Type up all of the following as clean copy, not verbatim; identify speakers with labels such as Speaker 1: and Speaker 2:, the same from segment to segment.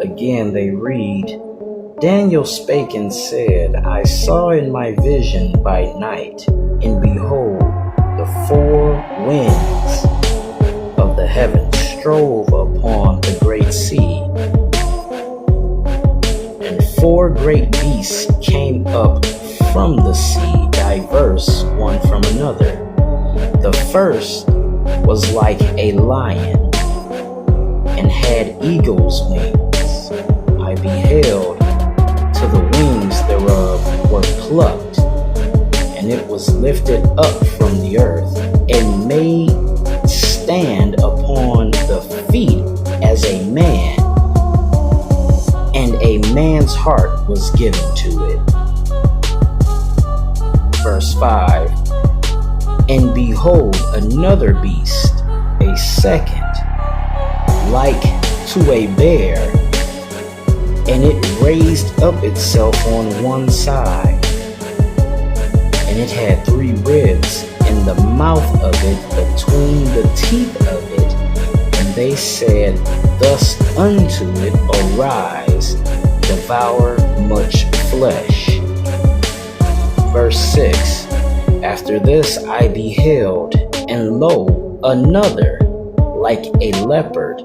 Speaker 1: Again they read, Daniel spake and said, I saw in my vision by night, and behold, the four winds of the heaven strove upon the great sea, and four great beasts came up from the sea, diverse one from another. The first was like a lion, and had eagle's wings. I beheld, till the wings thereof were plucked, and it was lifted up from the earth, and made stand upon the feet as a man, and a man's heart was given to it. Verse 5, and behold, another beast, a second, like to a bear, and it raised up itself on one side, and it had 3 ribs in the mouth of it, between the teeth of it. And they said thus unto it, Arise, devour much flesh. Verse 6, after this I beheld, and lo, another, like a leopard,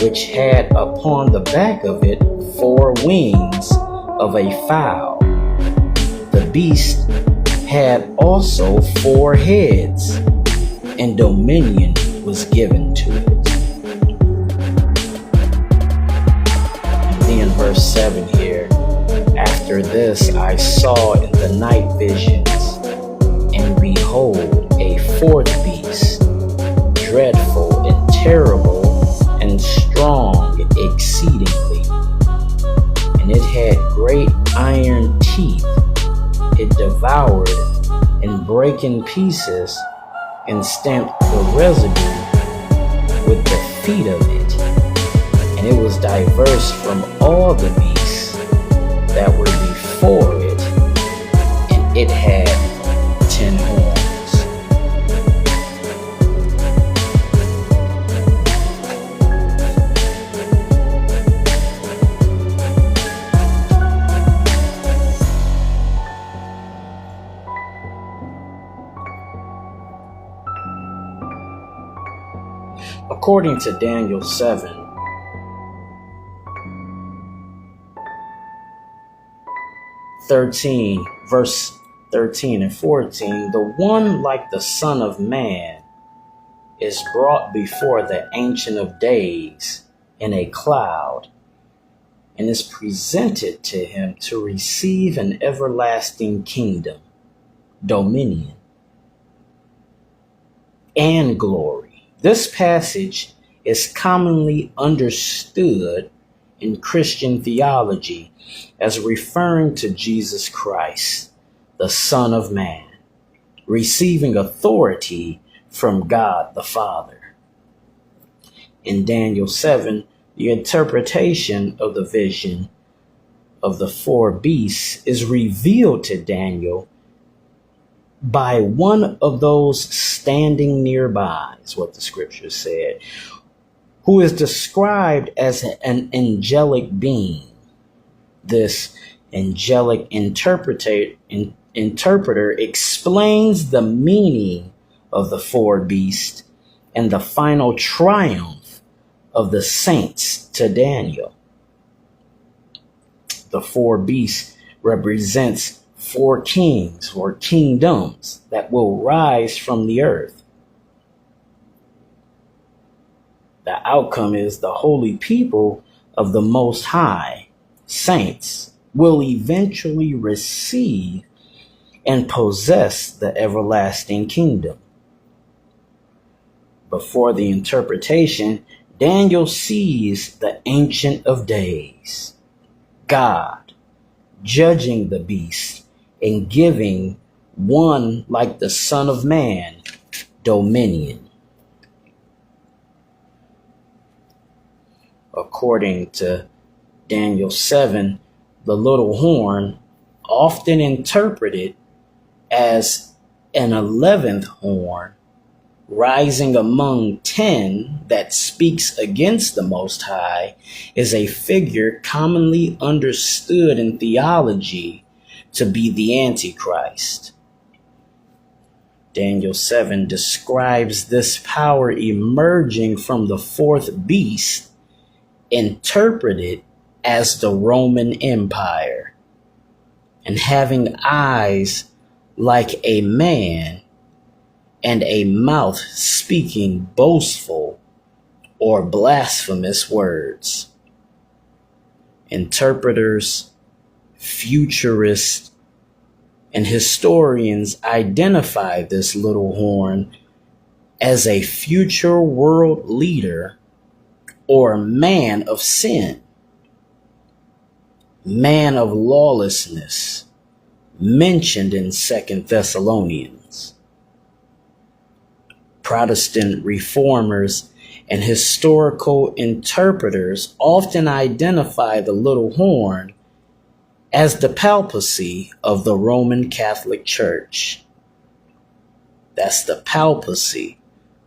Speaker 1: which had upon the back of it 4 wings of a fowl. The beast had also 4 heads, and dominion was given to it. And then verse 7 here, after this I saw in the night visions, and behold, a 4th beast, dreadful and terrible and strong exceedingly, and it had great iron teeth. It devoured and brake in pieces, and stamped the residue with the feet of it. And it was diverse from all the beasts that were before it, and it had 10 horns. According to Daniel 7, verse 13 and 14, the one like the Son of Man is brought before the Ancient of Days in a cloud, and is presented to him to receive an everlasting kingdom, dominion, and glory. This passage is commonly understood in Christian theology as referring to Jesus Christ, the Son of Man, receiving authority from God the Father. In Daniel 7, the interpretation of the vision of the 4 beasts is revealed to Daniel by one of those standing nearby, is what the scripture said, who is described as an angelic being. This angelic interpreter explains the meaning of the 4 beasts and the final triumph of the saints to Daniel. The 4 beasts represents 4 kings or kingdoms that will rise from the earth. The outcome is the holy people of the Most High, saints, will eventually receive and possess the everlasting kingdom. Before the interpretation, Daniel sees the Ancient of Days, God, judging the beast and giving one like the Son of Man dominion. According to Daniel 7, the little horn, often interpreted as an 11th horn, rising among 10 that speaks against the Most High, is a figure commonly understood in theology to be the Antichrist. Daniel 7 describes this power emerging from the fourth beast, interpreted as the Roman Empire, and having eyes like a man and a mouth speaking boastful or blasphemous words. Interpreters, futurists, and historians identify this little horn as a future world leader or man of sin, man of lawlessness, mentioned in 2 Thessalonians. Protestant reformers and historical interpreters often identify the little horn as the papacy of the Roman Catholic Church. That's the papacy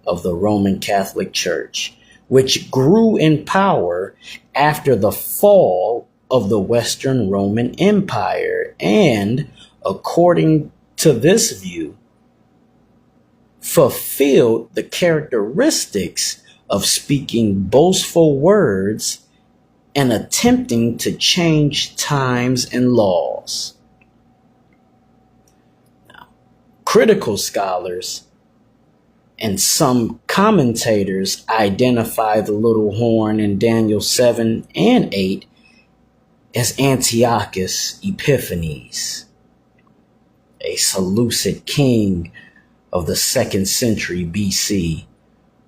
Speaker 1: of the Roman Catholic Church, which grew in power after the fall of the Western Roman Empire and, according to this view, fulfilled the characteristics of speaking boastful words and attempting to change times and laws. Now, critical scholars and some commentators identify the little horn in Daniel 7 and 8 as Antiochus Epiphanes, a Seleucid king of the 2nd century BC,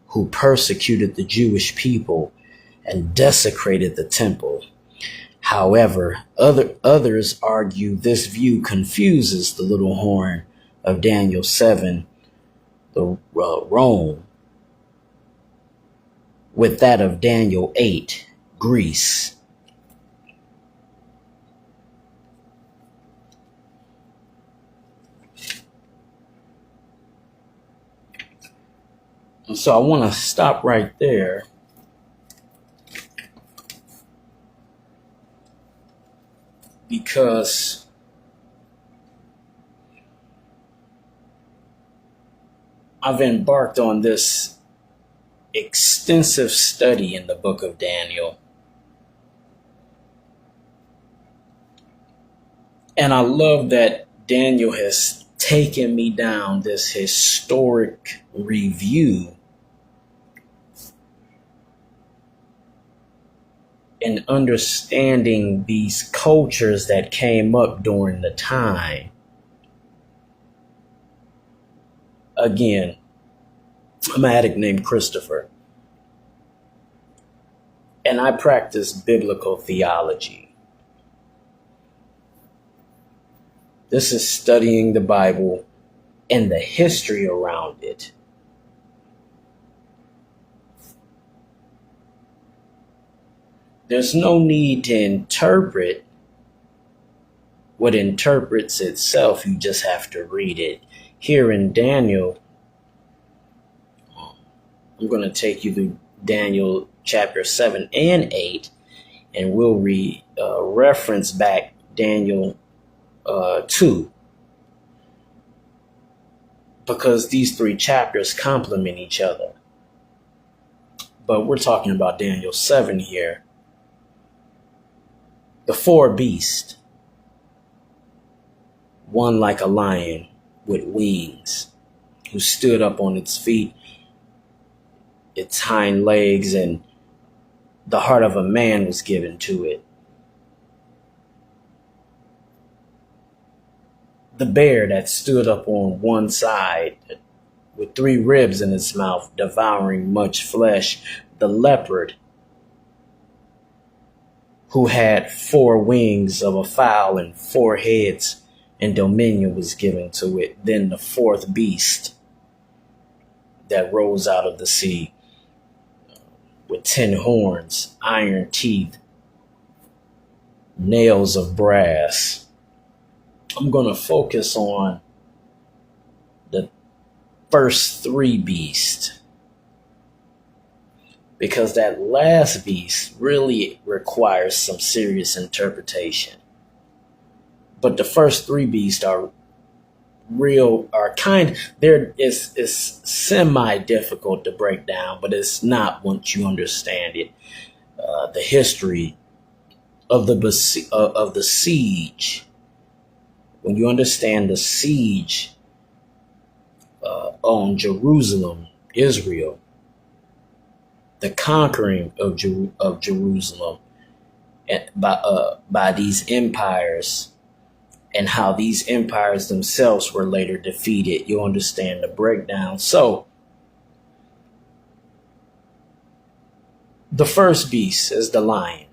Speaker 1: who persecuted the Jewish people and desecrated the temple. However, others argue this view confuses the little horn of Daniel 7, the Rome, with that of Daniel 8, Greece. And so I want to stop right there because I've embarked on this extensive study in the book of Daniel. And I love that Daniel has taken me down this historic review and understanding these cultures that came up during the time. Again, I'm an addict named Christopher, and I practice biblical theology. This is studying the Bible and the history around it. There's no need to interpret what interprets itself. You just have to read it. Here in Daniel, I'm going to take you to Daniel chapter 7 and 8, and we'll reference back Daniel 2, because these three chapters complement each other. But we're talking about Daniel 7 here. The four beasts, one like a lion with wings, who stood up on its feet, its hind legs, and the heart of a man was given to it. The bear that stood up on one side with 3 ribs in its mouth, devouring much flesh. The leopard, who had 4 wings of a fowl and 4 heads, and dominion was given to it. Then the fourth beast that rose out of the sea with 10 horns, iron teeth, nails of brass. I'm going to focus on the first three beasts, because that last beast really requires some serious interpretation. But the first three beasts are it's semi difficult to break down, but it's not once you understand it. The history of the siege. When you understand the siege on Jerusalem, Israel, the conquering of Jerusalem by these empires, and how these empires themselves were later defeated, you'll understand the breakdown. So, the first beast is the lion,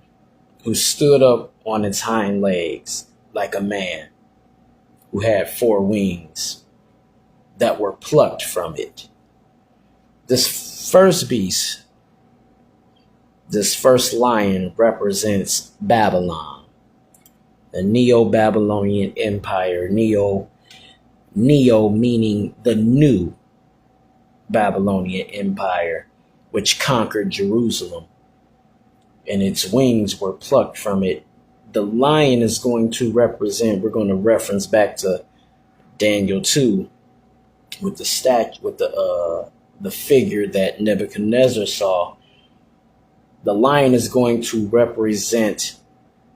Speaker 1: who stood up on its hind legs like a man, who had 4 wings that were plucked from it. This first beast, this first lion, represents Babylon, the Neo-Babylonian Empire. Neo meaning the new Babylonian Empire, which conquered Jerusalem, and its wings were plucked from it. The lion is going to represent, we're going to reference back to Daniel 2 with the figure that Nebuchadnezzar saw. The lion is going to represent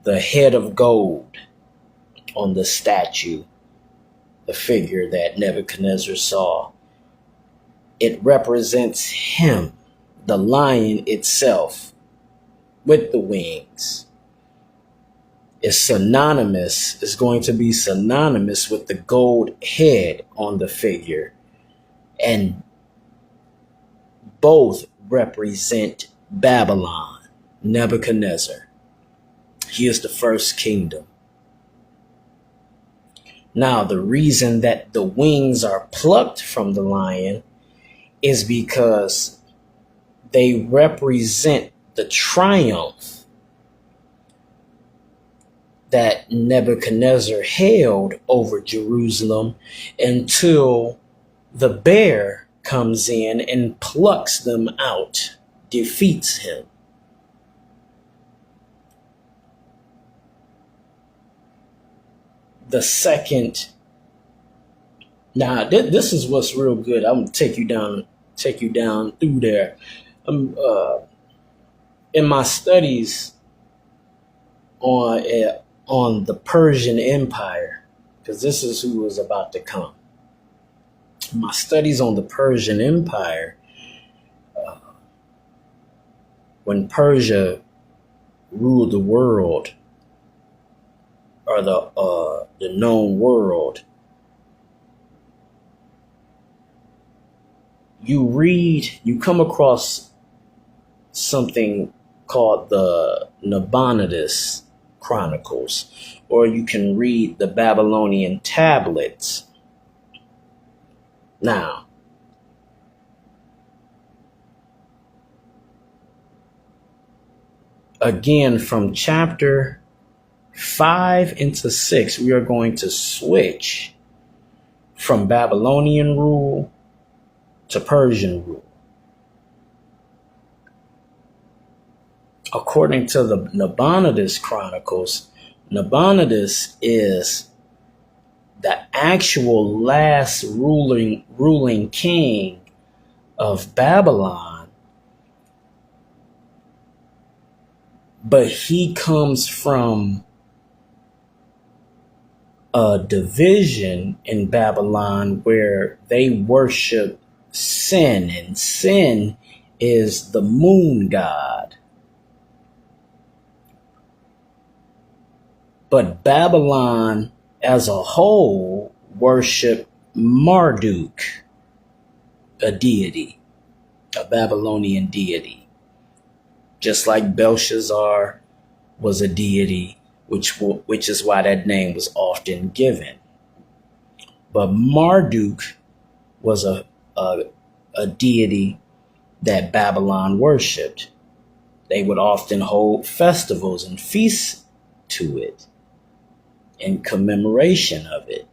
Speaker 1: the head of gold on the statue, the figure that Nebuchadnezzar saw. It represents him, the lion itself, with the wings. Is going to be synonymous with the gold head on the figure. And both represent Babylon, Nebuchadnezzar. He is the first kingdom. Now, the reason that the wings are plucked from the lion is because they represent the triumph that Nebuchadnezzar held over Jerusalem until the bear comes in and plucks them out, defeats him. The second, now this is what's real good. I'm gonna take you down through there. In my studies on the Persian Empire, because this is who was about to come. My studies on the Persian Empire, when Persia ruled the world, or the known world, you come across something called the Nabonidus Chronicles, or you can read the Babylonian tablets. Now, again, from chapter 5 into 6, we are going to switch from Babylonian rule to Persian rule. According to the Nabonidus Chronicles, Nabonidus is the actual last ruling king of Babylon, but he comes from a division in Babylon where they worship Sin, and Sin is the moon god. But Babylon as a whole worship Marduk, a deity, a Babylonian deity. Just like Belshazzar was a deity, which is why that name was often given. But Marduk was a deity that Babylon worshipped. They would often hold festivals and feasts to it in commemoration of it.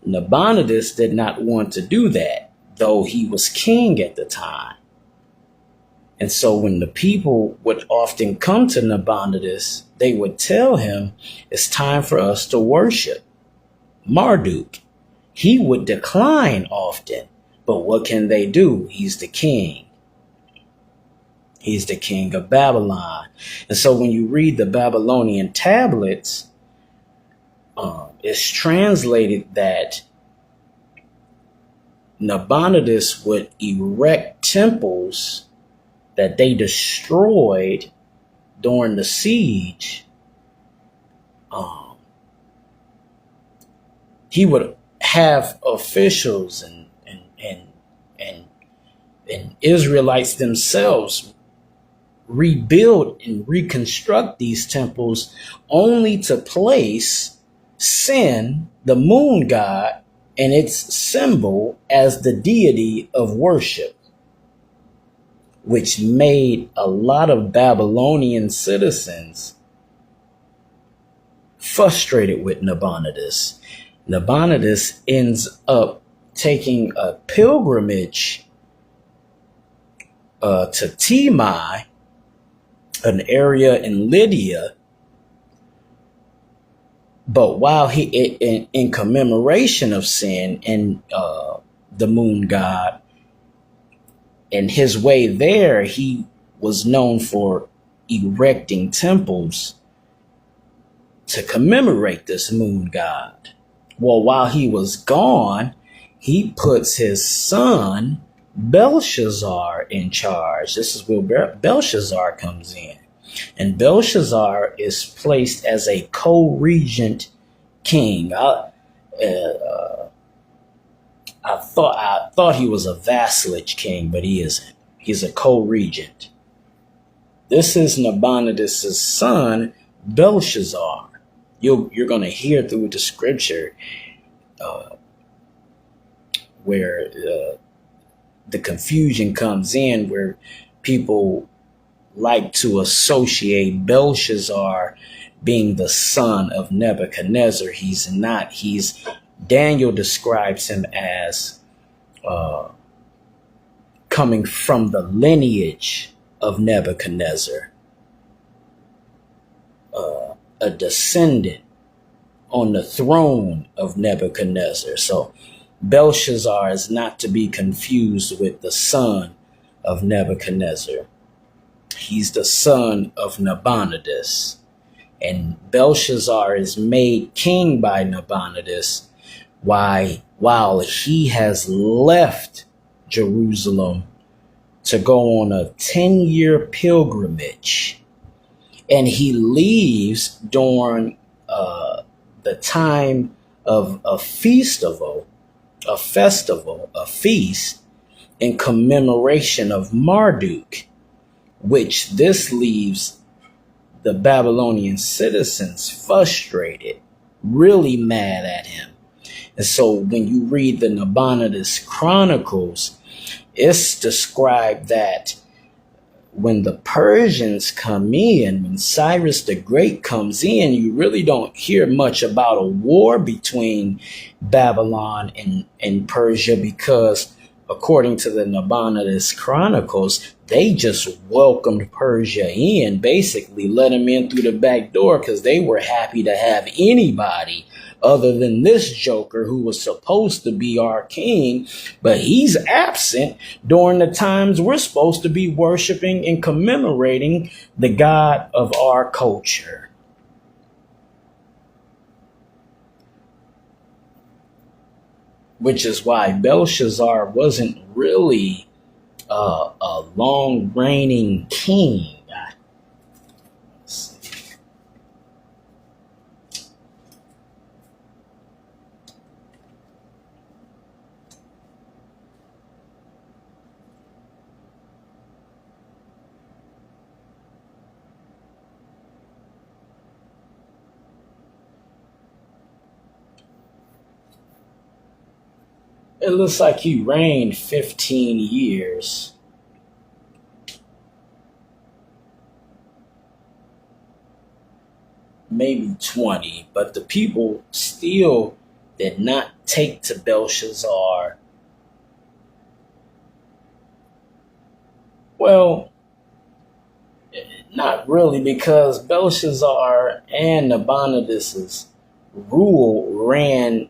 Speaker 1: Nabonidus did not want to do that, though he was king at the time. And so when the people would often come to Nabonidus, they would tell him, it's time for us to worship Marduk. He would decline often, but what can they do? He's the king. He's the king of Babylon. And so when you read the Babylonian tablets, it's translated that Nabonidus would erect temples that they destroyed during the siege. He would have officials and Israelites themselves rebuild and reconstruct these temples, only to place Sin, the moon god, and its symbol as the deity of worship, which made a lot of Babylonian citizens frustrated with Nabonidus. Nabonidus ends up taking a pilgrimage to Timai, an area in Lydia. But while he, in commemoration of Sin and the moon god, and his way there, he was known for erecting temples to commemorate this moon god. Well, while he was gone, he puts his son Belshazzar in charge. This is where Belshazzar comes in. And Belshazzar is placed as a co-regent king. I thought he was a vassalage king, but he isn't. He's a co-regent. This is Nabonidus' son, Belshazzar. You're going to hear through the scripture where the confusion comes in, where people like to associate Belshazzar being the son of Nebuchadnezzar. He's not. Daniel describes him as coming from the lineage of Nebuchadnezzar, a descendant on the throne of Nebuchadnezzar. So Belshazzar is not to be confused with the son of Nebuchadnezzar. He's the son of Nabonidus. And Belshazzar is made king by Nabonidus while he has left Jerusalem to go on a 10-year pilgrimage. And he leaves during the time of a feast in commemoration of Marduk, which this leaves the Babylonian citizens frustrated, really mad at him. And so when you read the Nabonidus Chronicles, it's described that when the Persians come in, when Cyrus the Great comes in, you really don't hear much about a war between Babylon and Persia, because according to the Nabonidus Chronicles, they just welcomed Persia in, basically let them in through the back door, because they were happy to have anybody other than this joker who was supposed to be our king, but he's absent during the times we're supposed to be worshiping and commemorating the God of our culture. Which is why Belshazzar wasn't really a long reigning king. It looks like he reigned 15 years. Maybe 20, but the people still did not take to Belshazzar. Well, not really, because Belshazzar and Nabonidus's rule ran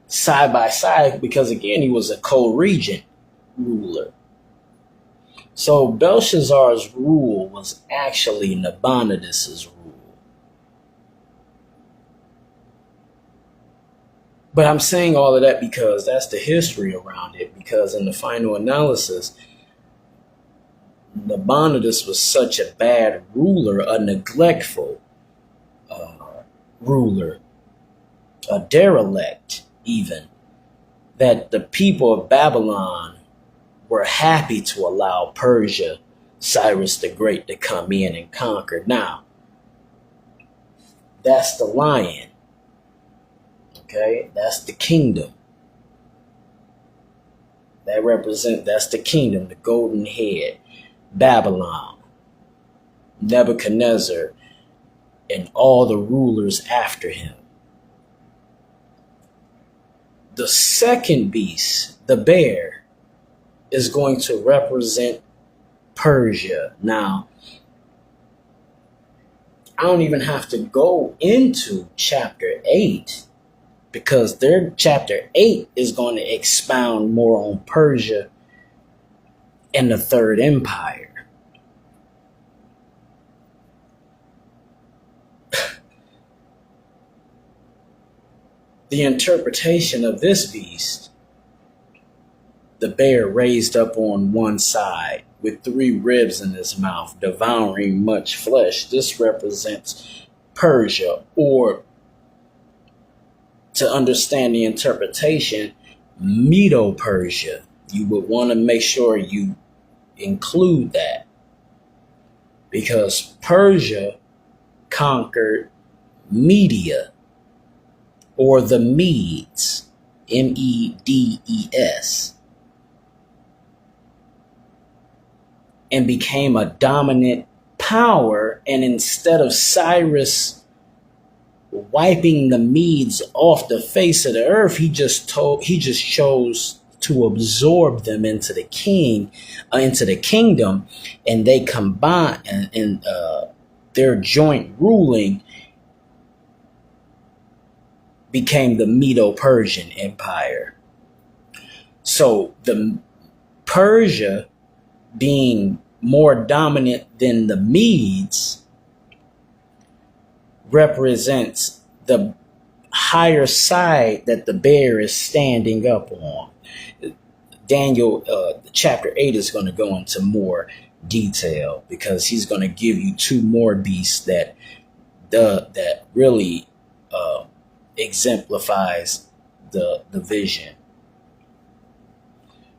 Speaker 1: side by side, because again, he was a co-regent ruler. So Belshazzar's rule was actually Nabonidus's rule. But I'm saying all of that because that's the history around it, because in the final analysis, Nabonidus was such a bad ruler, a neglectful ruler, a derelict even, that the people of Babylon were happy to allow Persia, Cyrus the Great, to come in and conquer. Now, that's the lion. Okay, that's the kingdom. That's the kingdom, the golden head, Babylon, Nebuchadnezzar, and all the rulers after him. The second beast, the bear, is going to represent Persia. Now, I don't even have to go into chapter 8, because their chapter 8 is going to expound more on Persia and the Third Empire. The interpretation of this beast, the bear raised up on one side with 3 ribs in his mouth, devouring much flesh. This represents Persia, or to understand the interpretation, Medo-Persia. You would want to make sure you include that, because Persia conquered Media, or the Medes, Medes, and became a dominant power. And instead of Cyrus wiping the Medes off the face of the earth, he just chose to absorb them into the kingdom, and they combine, and their joint ruling became the Medo-Persian Empire. So the Persia, being more dominant than the Medes, represents the higher side that the bear is standing up on. Daniel chapter 8 is going to go into more detail, because he's going to give you 2 more beasts that really exemplifies the vision.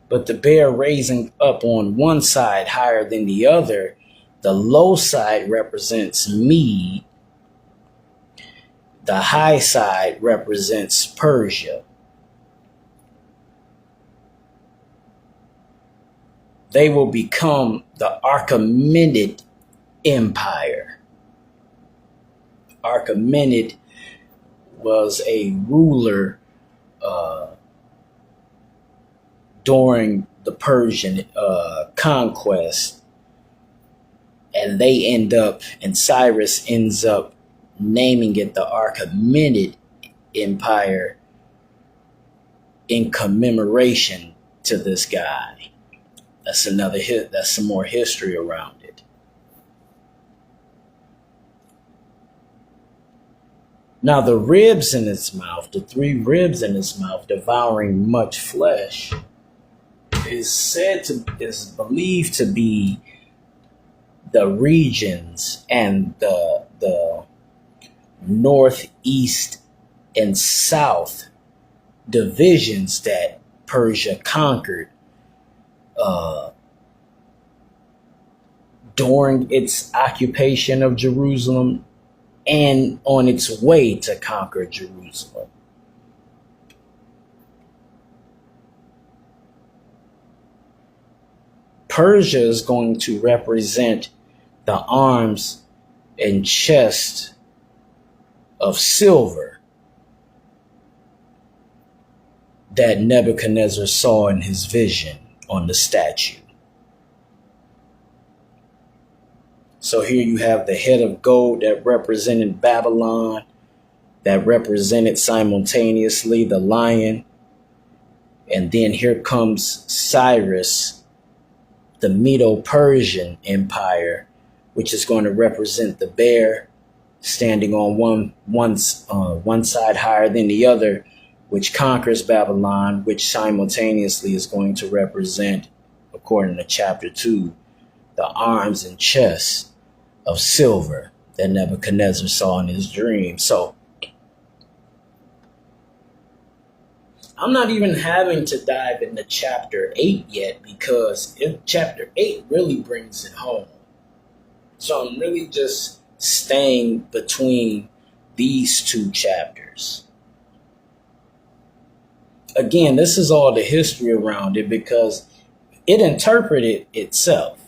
Speaker 1: But the bear raising up on one side higher than the other, the low side represents Mede, the high side represents Persia. They will become the Achaemenid Empire. Achaemenid was a ruler during the Persian conquest, and Cyrus ends up naming it the Achaemenid Empire in commemoration to this guy. That's another hit. That's some more history around it. Now, the ribs in its mouth, the 3 ribs in its mouth, devouring much flesh, is believed to be the regions and the northeast and south divisions that Persia conquered during its occupation of Jerusalem and on its way to conquer Jerusalem. Persia is going to represent the arms and chest of silver, that Nebuchadnezzar saw in his vision on the statue. So here you have the head of gold that represented Babylon, that represented simultaneously the lion. And then here comes Cyrus, the Medo-Persian Empire, which is going to represent the bear standing on one side higher than the other, which conquers Babylon, which simultaneously is going to represent, according to chapter 2, the arms and chest of silver that Nebuchadnezzar saw in his dream. So I'm not even having to dive into chapter 8 yet, because chapter 8 really brings it home. So I'm really just staying between these two chapters. Again, this is all the history around it because it interpreted itself.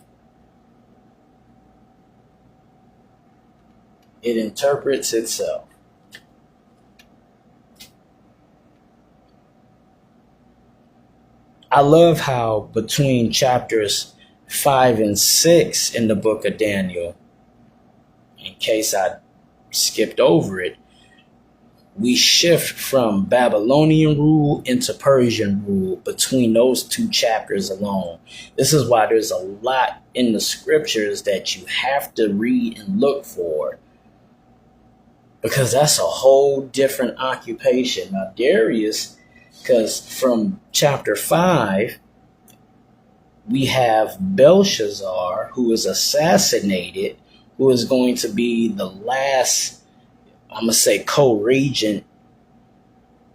Speaker 1: It interprets itself. I love how between chapters 5 and 6 in the book of Daniel, in case I skipped over it, we shift from Babylonian rule into Persian rule between those two chapters alone. This is why there's a lot in the scriptures that you have to read and look for, because that's a whole different occupation. Now, Darius, because from chapter 5, we have Belshazzar, who is assassinated, who is going to be the last, I'm going to say, co-regent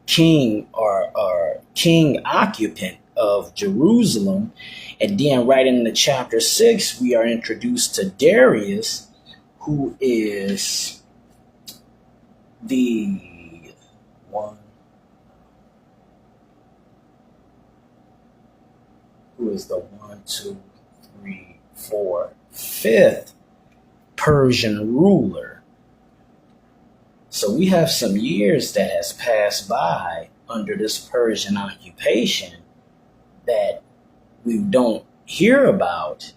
Speaker 1: king or king occupant of Jerusalem. And then right into chapter 6, we are introduced to Darius, who is the one who is the 1, 2, 3, 4, 5th Persian ruler. So we have some years that has passed by under this Persian occupation that we don't hear about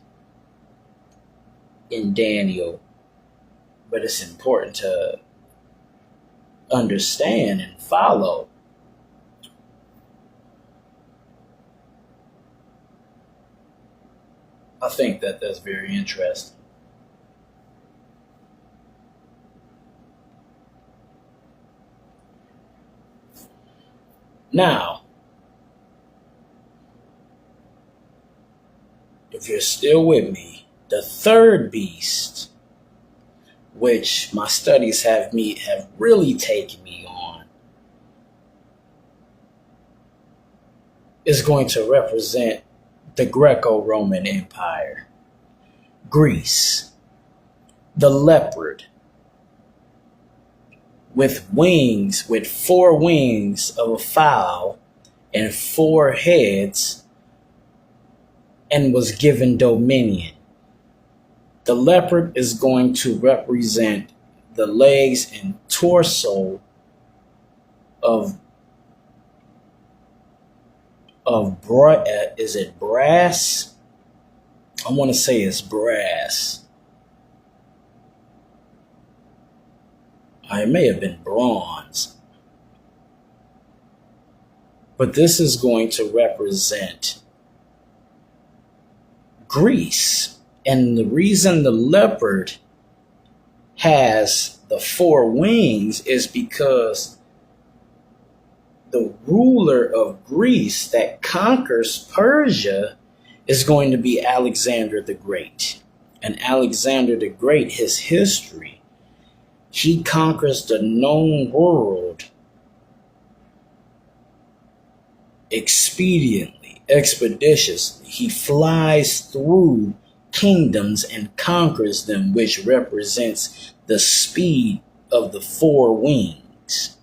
Speaker 1: in Daniel, but it's important to understand and follow. I think that that's very interesting. Now, if you're still with me, the third beast, which my studies have really taken me on, is going to represent the Greco-Roman Empire, Greece, the leopard, with wings, with 4 wings of a fowl and 4 heads, and was given dominion. The leopard is going to represent the legs and torso of is it brass? I want to say it's brass. It may have been bronze. But this is going to represent Greece. And the reason the leopard has the 4 wings is because the ruler of Greece that conquers Persia is going to be Alexander the Great. And Alexander the Great, his history, he conquers the known world expeditiously. He flies through kingdoms and conquers them, which represents the speed of the 4 wings.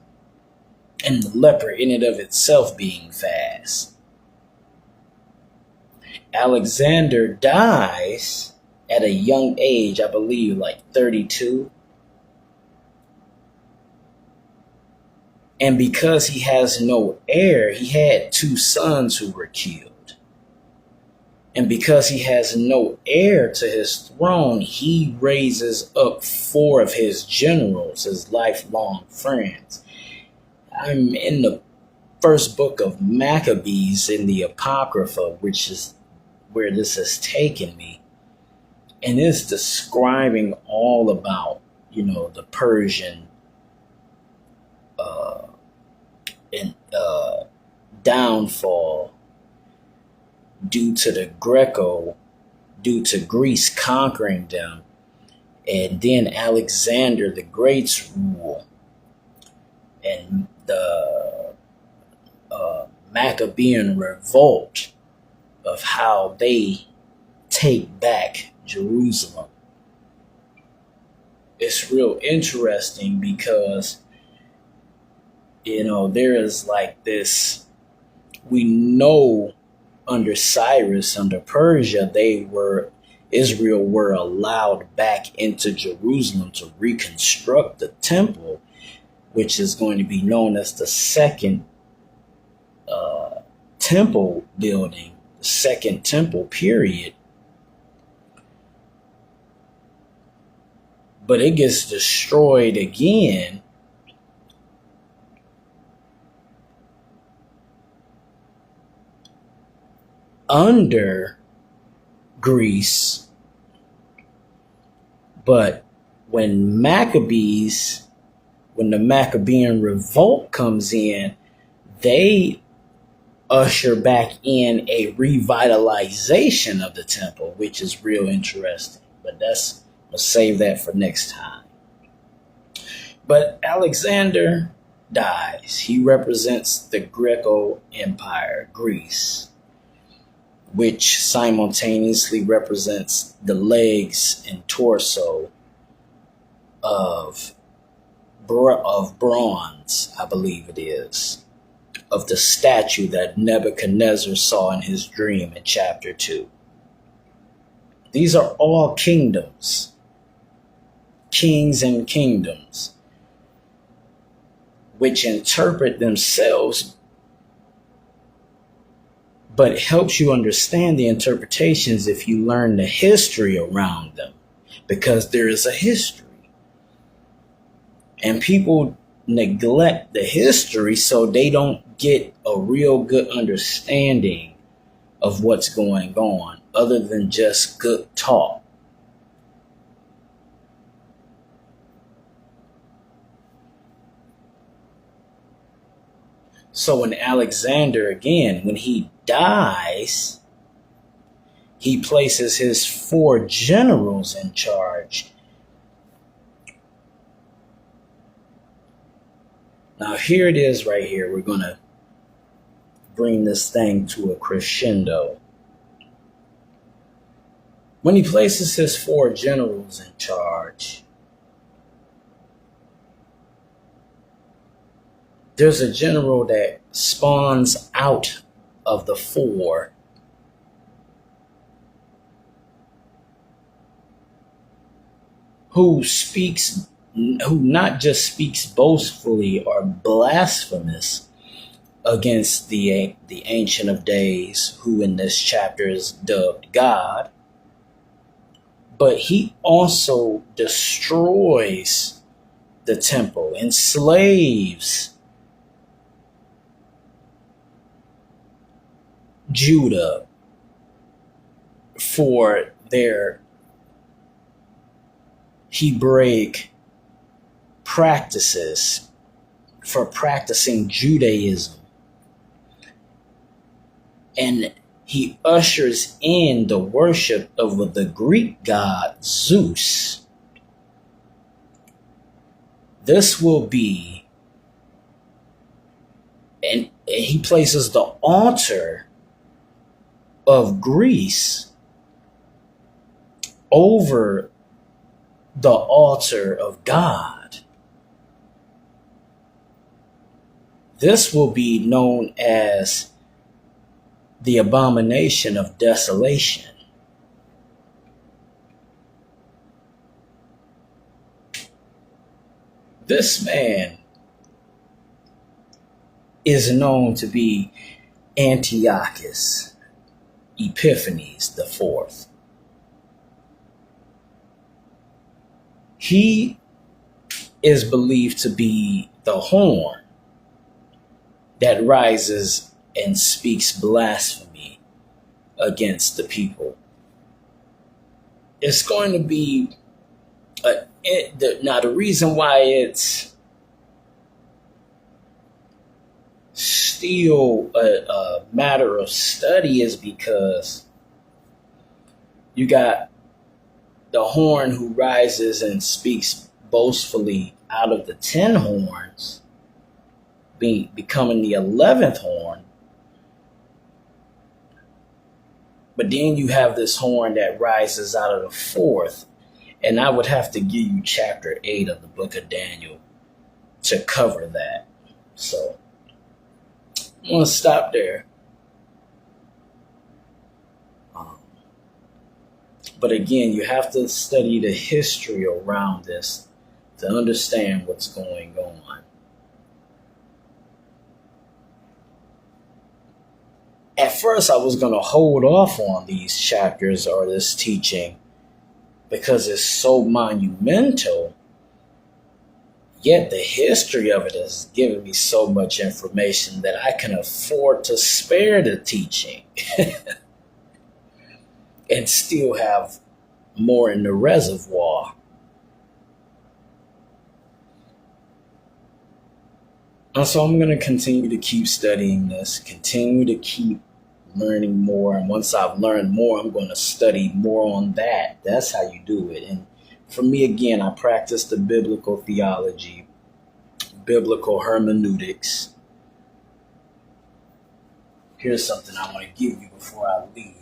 Speaker 1: And the leopard in and of itself being fast. Alexander dies at a young age, I believe like 32. And because he has no heir, he had two sons who were killed. And because he has no heir to his throne, he raises up four of his generals, his lifelong friends. I'm in the first book of Maccabees in the Apocrypha, which is where this has taken me. And it's describing all about, the Persian downfall due to Greece conquering them, and then Alexander the Great's rule, and the Maccabean revolt of how they take back Jerusalem. It's real interesting because, there is like this, we know under Cyrus, under Persia, Israel were allowed back into Jerusalem to reconstruct the temple, which is going to be known as the second temple building, the second temple period. But it gets destroyed again under Greece. But when the Maccabean revolt comes in, they usher back in a revitalization of the temple, which is real interesting. But I'll save that for next time. But Alexander dies. He represents the Greco Empire, Greece, which simultaneously represents the legs and torso of bronze, I believe it is, of the statue that Nebuchadnezzar saw in his dream in chapter 2. These are all kingdoms, kings and kingdoms, which interpret themselves, but it helps you understand the interpretations if you learn the history around them, because there is a history. And people neglect the history, so they don't get a real good understanding of what's going on, other than just good talk. So when Alexander, again, when he dies, he places his four generals in charge. Now here it is right here. We're going to bring this thing to a crescendo. When he places his four generals in charge, there's a general that spawns out of the four who not just speaks boastfully or blasphemous against the Ancient of Days, who in this chapter is dubbed God, but he also destroys the temple, enslaves Judah for their Hebraic practices, for practicing Judaism. And he ushers in the worship of the Greek god Zeus. This will be, and he places the altar of Greece over the altar of God. This will be known as the abomination of desolation. This man is known to be Antiochus Epiphanes the Fourth. He is believed to be the horn that rises and speaks blasphemy against the people. It's going to be now the reason why it's still a matter of study is because you got the horn who rises and speaks boastfully out of the 10 horns, becoming the 11th horn. But then you have this horn that rises out of the 4th. And I would have to give you chapter 8 of the book of Daniel to cover that. So I'm going to stop there. But again, you have to study the history around this to understand what's going on. At first, I was going to hold off on these chapters or this teaching because it's so monumental. Yet the history of it has given me so much information that I can afford to spare the teaching and still have more in the reservoir. And so I'm going to continue to keep studying this, continue to keep learning more. And once I've learned more, I'm going to study more on that. That's how you do it. And for me, again, I practice the biblical theology, biblical hermeneutics. Here's something I want to give you before I leave.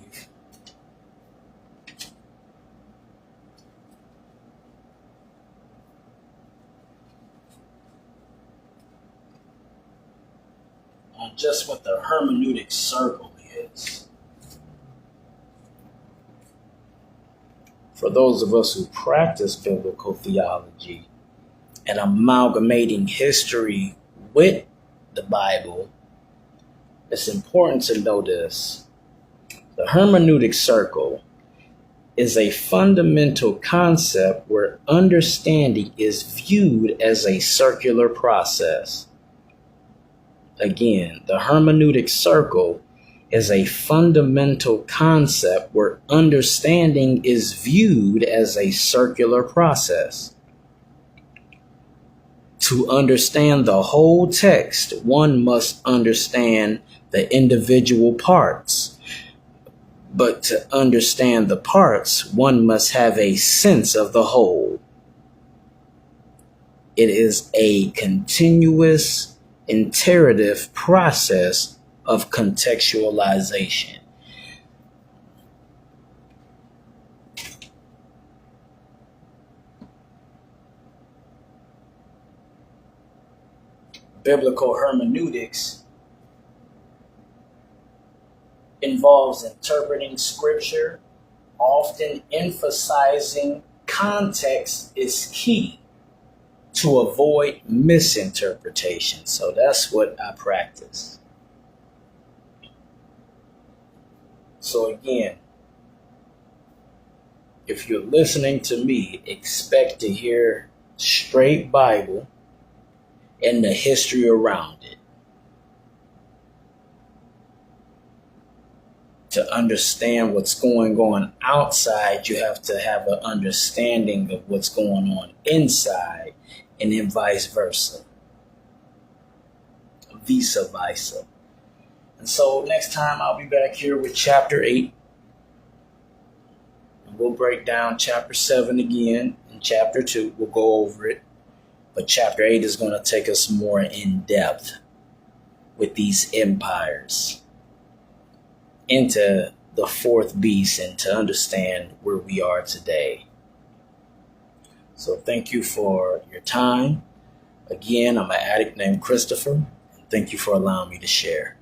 Speaker 1: On just what the hermeneutic circle is. For those of us who practice biblical theology and amalgamating history with the Bible, it's important to know this. The hermeneutic circle is a fundamental concept where understanding is viewed as a circular process. Again, the hermeneutic circle is a fundamental concept where understanding is viewed as a circular process. To understand the whole text, one must understand the individual parts. But to understand the parts, one must have a sense of the whole. It is a continuous iterative process of contextualization. Biblical hermeneutics involves interpreting scripture, often emphasizing context is key to avoid misinterpretation. So that's what I practice. So again, if you're listening to me, expect to hear straight Bible and the history around it. To understand what's going on outside, you have to have an understanding of what's going on inside, and then vice versa. Vice versa. And so next time I'll be back here with chapter 8. And we'll break down chapter 7 again, and chapter 2. We'll go over it. But chapter 8 is going to take us more in depth with these empires into the fourth beast and to understand where we are today. So thank you for your time. Again, I'm an addict named Christopher. Thank you for allowing me to share.